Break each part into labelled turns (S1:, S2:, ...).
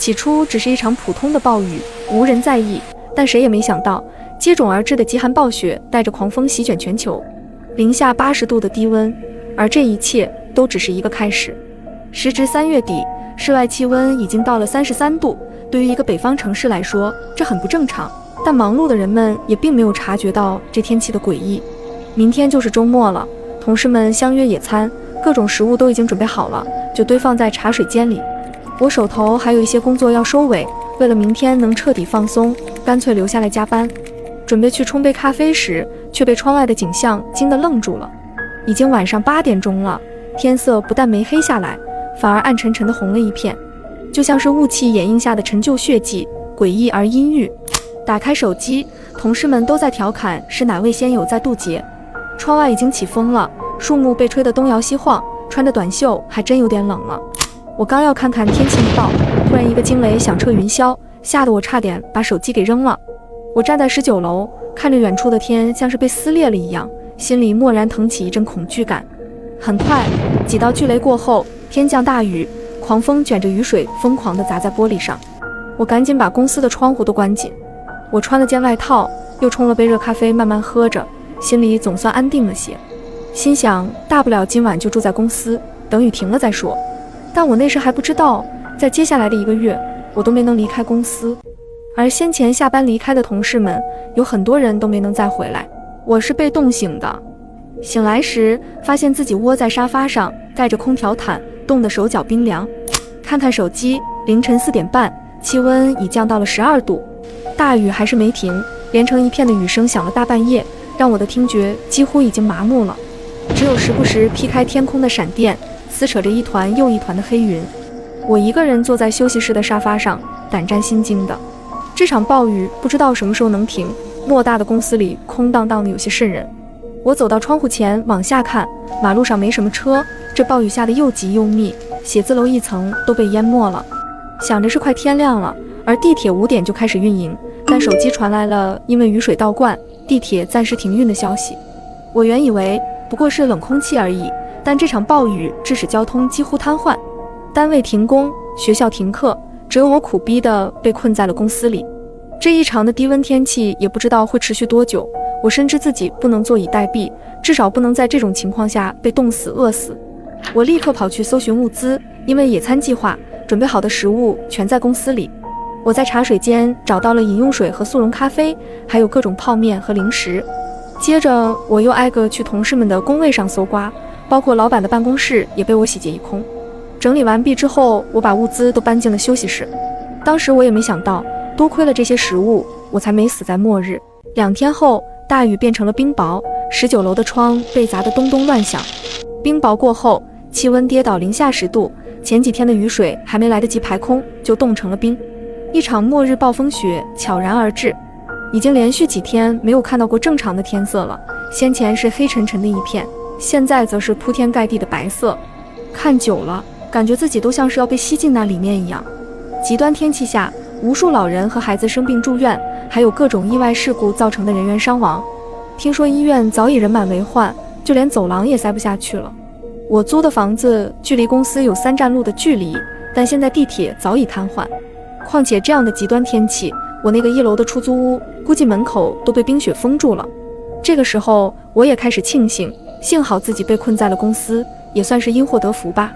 S1: 起初只是一场普通的暴雨，无人在意，但谁也没想到，接踵而至的极寒暴雪带着狂风席卷全球，零下80度的低温，而这一切都只是一个开始。时值3月底，室外气温已经到了33度，对于一个北方城市来说，这很不正常。但忙碌的人们也并没有察觉到这天气的诡异。明天就是周末了，同事们相约野餐，各种食物都已经准备好了，就堆放在茶水间里。我手头还有一些工作要收尾，为了明天能彻底放松，干脆留下来加班。准备去冲杯咖啡时，却被窗外的景象惊得愣住了。已经晚上8点钟了，天色不但没黑下来，反而暗沉沉的红了一片，就像是雾气掩映下的陈旧血迹，诡异而阴郁。打开手机，同事们都在调侃是哪位仙友在渡劫。窗外已经起风了，树木被吹得东摇西晃，穿着短袖还真有点冷了。我刚要看看天气预报，突然一个惊雷响彻云霄，吓得我差点把手机给扔了。我站在19楼，看着远处的天像是被撕裂了一样，心里蓦然腾起一阵恐惧感。很快，几道巨雷过后，天降大雨，狂风卷着雨水疯狂地砸在玻璃上。我赶紧把公司的窗户都关紧。我穿了件外套，又冲了杯热咖啡慢慢喝着，心里总算安定了些。心想大不了今晚就住在公司，等雨停了再说。但我那时还不知道，在接下来的1个月，我都没能离开公司。而先前下班离开的同事们，有很多人都没能再回来。我是被冻醒的。醒来时，发现自己窝在沙发上，盖着空调毯，冻得手脚冰凉。看看手机，凌晨4点半，气温已降到了12度。大雨还是没停，连成一片的雨声响了大半夜，让我的听觉几乎已经麻木了。只有时不时劈开天空的闪电，撕扯着一团又一团的黑云。我一个人坐在休息室的沙发上，胆战心惊的。这场暴雨不知道什么时候能停，偌大的公司里空荡荡的有些瘆人。我走到窗户前往下看，马路上没什么车，这暴雨下得又急又密，写字楼1层都被淹没了。想着是快天亮了，而地铁5点就开始运营，但手机传来了因为雨水倒灌，地铁暂时停运的消息。我原以为不过是冷空气而已，但这场暴雨致使交通几乎瘫痪，单位停工，学校停课，只有我苦逼地被困在了公司里。这异常的低温天气也不知道会持续多久，我深知自己不能坐以待毙，至少不能在这种情况下被冻死饿死。我立刻跑去搜寻物资，因为野餐计划准备好的食物全在公司里。我在茶水间找到了饮用水和速溶咖啡，还有各种泡面和零食。接着我又挨个去同事们的工位上搜刮，包括老板的办公室也被我洗劫一空。整理完毕之后，我把物资都搬进了休息室。当时我也没想到，多亏了这些食物，我才没死在末日。2天后，大雨变成了冰雹，19楼的窗被砸得咚咚乱响。冰雹过后，气温跌到零下10度，前几天的雨水还没来得及排空，就冻成了冰。一场末日暴风雪悄然而至，已经连续几天没有看到过正常的天色了。先前是黑沉沉的一片，现在则是铺天盖地的白色。看久了，感觉自己都像是要被吸进那里面一样。极端天气下，无数老人和孩子生病住院，还有各种意外事故造成的人员伤亡。听说医院早已人满为患，就连走廊也塞不下去了。我租的房子距离公司有3站路的距离，但现在地铁早已瘫痪。况且这样的极端天气，我那个1楼的出租屋估计门口都被冰雪封住了。这个时候我也开始庆幸，幸好自己被困在了公司，也算是因祸得福吧。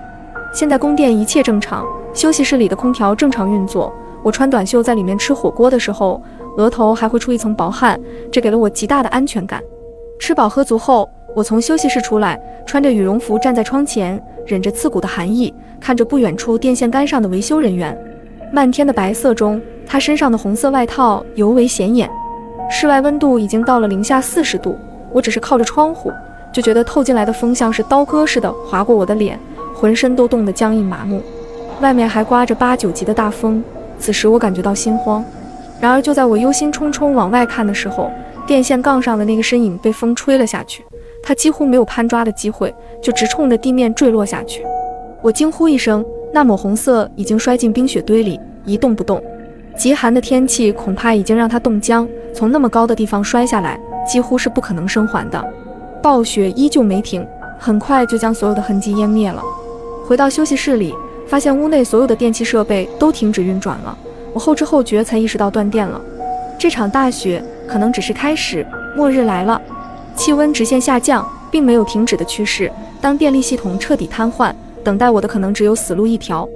S1: 现在供电一切正常，休息室里的空调正常运作。我穿短袖在里面吃火锅的时候，额头还会出一层薄汗，这给了我极大的安全感。吃饱喝足后，我从休息室出来，穿着羽绒服站在窗前，忍着刺骨的寒意，看着不远处电线杆上的维修人员。漫天的白色中，他身上的红色外套尤为显眼。室外温度已经到了零下40度，我只是靠着窗户，就觉得透进来的风像是刀割似的划过我的脸，浑身都冻得僵硬麻木。外面还刮着8、9级的大风，此时我感觉到心慌。然而就在我忧心忡忡往外看的时候，电线杠上的那个身影被风吹了下去，他几乎没有攀抓的机会，就直冲着地面坠落下去。我惊呼一声，那抹红色已经摔进冰雪堆里，一动不动。极寒的天气恐怕已经让它冻僵，从那么高的地方摔下来，几乎是不可能生还的。暴雪依旧没停，很快就将所有的痕迹湮灭了。回到休息室里，发现屋内所有的电气设备都停止运转了。我后知后觉才意识到断电了。这场大雪可能只是开始，末日来了。气温直线下降，并没有停止的趋势。当电力系统彻底瘫痪，等待我的可能只有死路一条。